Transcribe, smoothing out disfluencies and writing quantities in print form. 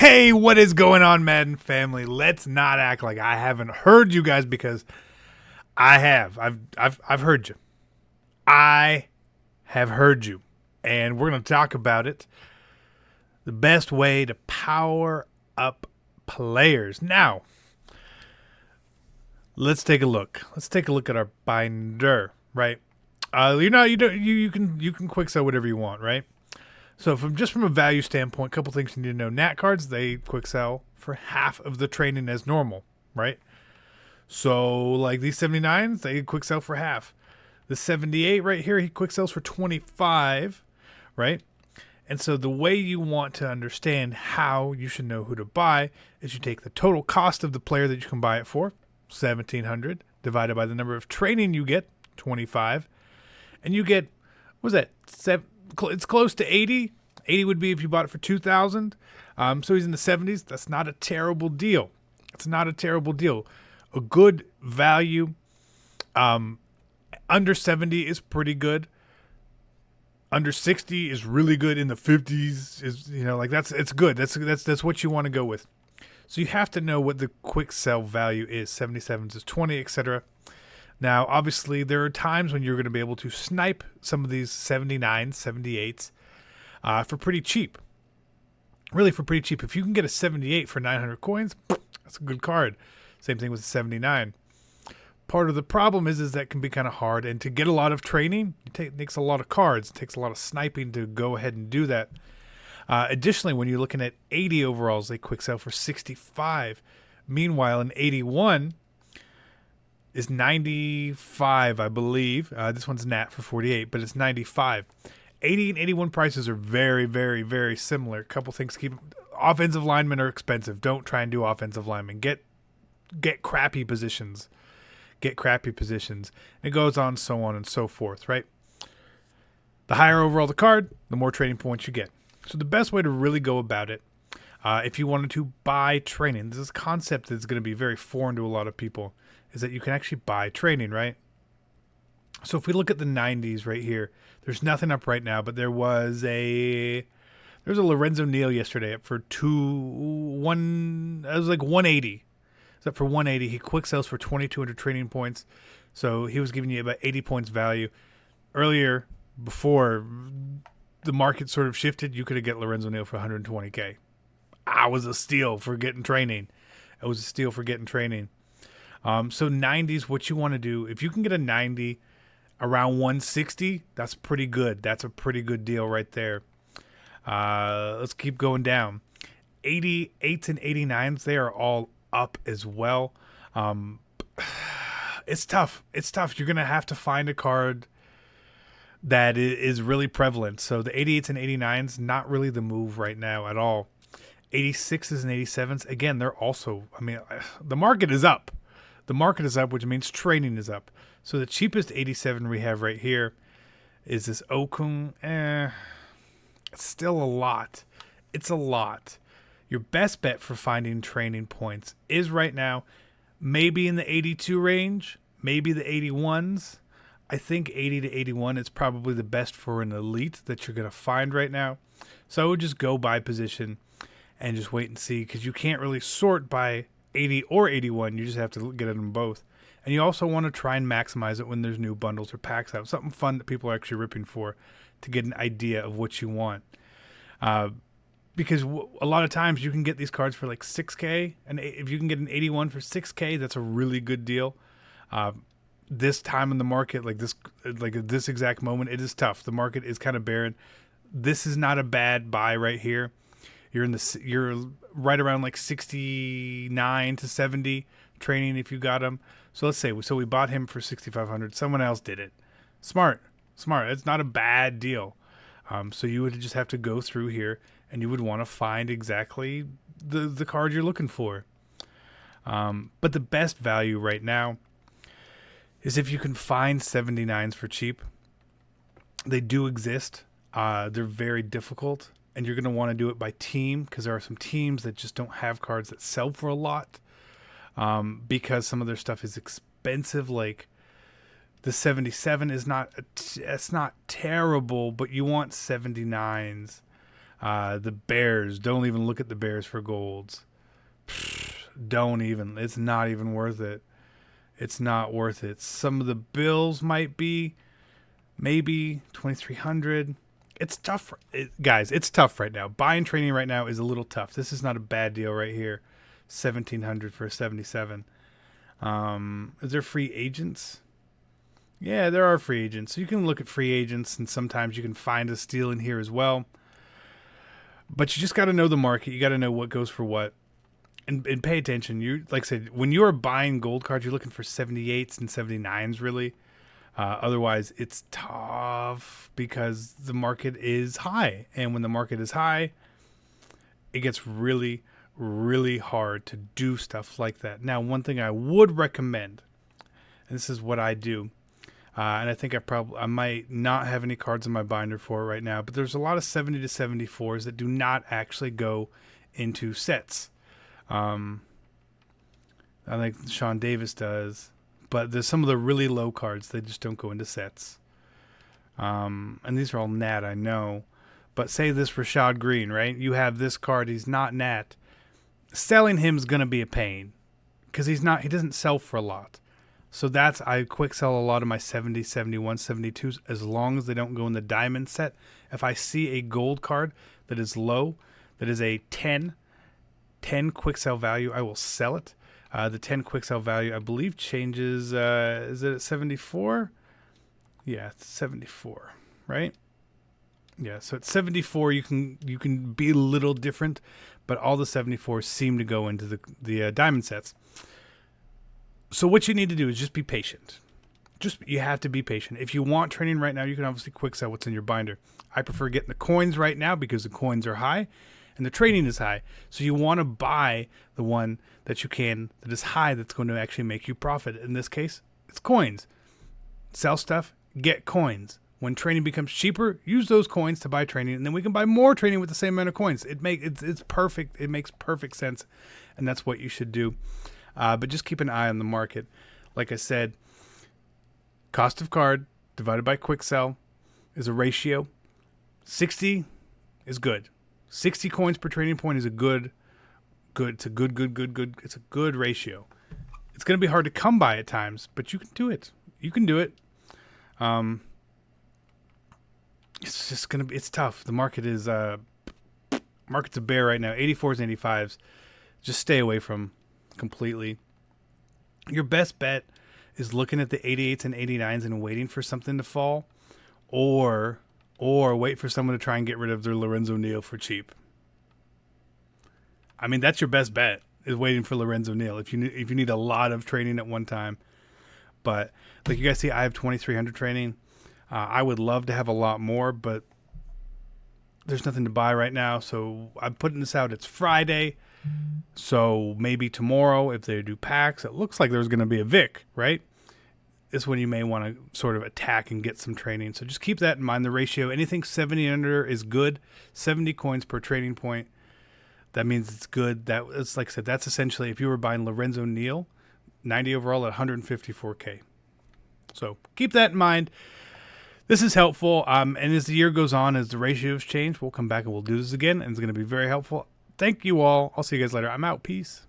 Hey, what is going on, Madden family? Let's not act like I haven't heard you guys because I have. I've heard you. I have heard you, and we're going to talk about it. The best way to power up players. Now, let's take a look. Let's take a look at our binder, right? You can quick sell whatever you want, right? So from a value standpoint, a couple things you need to know. Nat cards, they quick sell for half of the training as normal, right? So like these 79s, they quick sell for half. The 78 right here, he quick sells for 25, right? And so the way you want to understand how you should know who to buy is you take the total cost of the player that you can buy it for, 1700, divided by the number of training you get, 25, and you get, what was that, it's close to 80. 80 would be if you bought it for 2,000. So he's in the 70s. That's not a terrible deal. It's not a terrible deal. A good value. Under 70 is pretty good. Under 60 is really good. In the 50s is it's good. That's what you want to go with. So you have to know what the quick sell value is. 77s is 20, etc. Now, obviously, there are times when you're going to be able to snipe some of these 79s, 78s for pretty cheap. Really, for pretty cheap. If you can get a 78 for 900 coins, that's a good card. Same thing with a 79. Part of the problem is that can be kind of hard. And to get a lot of training, it takes a lot of cards. It takes a lot of sniping to go ahead and do that. Additionally, when you're looking at 80 overalls, they quick sell for 65. Meanwhile, an 81 is 95, I believe. This one's Nat for 48, but it's 95. 80 and 81 prices are very, very, very similar. A couple things to keep. Offensive linemen are expensive. Don't try and do offensive linemen. Get crappy positions. Get crappy positions. It goes on, so on and so forth, right? The higher overall the card, the more trading points you get. So the best way to really go about it, if you wanted to buy training, this is a concept that's going to be very foreign to a lot of people, is that you can actually buy training, right? So if we look at the 90s right here, there's nothing up right now, but there was a Lorenzo Neal yesterday up for 180. It's up for 180. He quick sells for 2,200 training points. So he was giving you about 80 points value. Earlier, before the market sort of shifted, you could have got Lorenzo Neal for 120K. I was a steal for getting training. It was a steal for getting training. So 90s, what you want to do, if you can get a 90 around 160, that's pretty good. That's a pretty good deal right there. Let's keep going down. 88s and 89s, they are all up as well. It's tough. It's tough. You're going to have to find a card that is really prevalent. So the 88s and 89s, not really the move right now at all. 86s and 87s, again, they're also, the market is up. The market is up, which means trading is up. So the cheapest 87 we have right here is this Okung. It's still a lot. It's a lot. Your best bet for finding training points is right now maybe in the 82 range, maybe the 81s. I think 80 to 81 is probably the best for an elite that you're going to find right now. So I would just go by position and just wait and see, because you can't really sort by 80 or 81. You just have to get at them both. And you also want to try and maximize it when there's new bundles or packs out. Something fun that people are actually ripping for to get an idea of what you want. Because a lot of times you can get these cards for like 6K. And if you can get an 81 for 6K, that's a really good deal. This time in the market, like this exact moment, it is tough. The market is kind of barren. This is not a bad buy right here. You're right around like 69 to 70 training if you got them. So let's say we bought him for 6,500. Someone else did it. Smart. It's not a bad deal. So you would just have to go through here and you would want to find exactly the card you're looking for. But the best value right now is if you can find 79s for cheap. They do exist. They're very difficult. And you're going to want to do it by team, because there are some teams that just don't have cards that sell for a lot, because some of their stuff is expensive. Like the 77 is it's not terrible, but you want 79s. The Bears, don't even look at the Bears for golds. Don't even. It's not even worth it. It's not worth it. Some of the Bills might be, maybe 2,300. It's tough, guys. It's tough right now. Buying training right now is a little tough. This is not a bad deal right here. 1,700 for a 77. Is there free agents? Yeah, there are free agents. So you can look at free agents, and sometimes you can find a steal in here as well. But you just got to know the market. You got to know what goes for what, and pay attention. You, like I said, when you are buying gold cards, you're looking for 78s and 79s, really. Otherwise, it's tough because the market is high. And when the market is high, it gets really, really hard to do stuff like that. Now, one thing I would recommend, and this is what I do, and I think I might not have any cards in my binder for it right now, but there's a lot of 70 to 74s that do not actually go into sets. I think Sean Davis does. But there's some of the really low cards that just don't go into sets. And these are all nat, I know. But say this Rashad Green, right? You have this card, he's not nat. Selling him is going to be a pain. Because he doesn't sell for a lot. So I quick sell a lot of my 70, 71, 72s as long as they don't go in the diamond set. If I see a gold card that is low, that is a 10 quick sell value, I will sell it. The 10 quick sell value, I believe, changes. Is it at 74? Yeah, it's 74, right? Yeah, so at 74, you can be a little different, but all the 74s seem to go into the diamond sets. So what you need to do is just be patient. You have to be patient. If you want training right now, you can obviously quick sell what's in your binder. I prefer getting the coins right now because the coins are high. And the trading is high. So you want to buy the one that is high, that's going to actually make you profit. In this case, it's coins. Sell stuff, get coins. When training becomes cheaper, use those coins to buy training, and then we can buy more training with the same amount of coins. It's perfect. It makes perfect sense, and that's what you should do. But just keep an eye on the market. Like I said, cost of card divided by quick sell is a ratio. 60 is good. 60 coins per trading point is it's a good ratio. It's going to be hard to come by at times, but you can do it. It's tough. The market is, market's a bear right now. 84s and 85s. Just stay away from completely. Your best bet is looking at the 88s and 89s and waiting for something to fall, or wait for someone to try and get rid of their Lorenzo Neal for cheap. I mean, that's your best bet, is waiting for Lorenzo Neal if you need a lot of training at one time. But like you guys see, I have 2,300 training. I would love to have a lot more, but there's nothing to buy right now. So I'm putting this out. It's Friday. So maybe tomorrow, if they do packs, it looks like there's going to be a Vic, right? This one you may want to sort of attack and get some training. So just keep that in mind. The ratio, anything 70 and under is good. 70 coins per trading point. That means it's good. It's like I said, that's essentially if you were buying Lorenzo Neal, 90 overall at 154K. So keep that in mind. This is helpful. And as the year goes on, as the ratios change, we'll come back and we'll do this again. And it's going to be very helpful. Thank you all. I'll see you guys later. I'm out. Peace.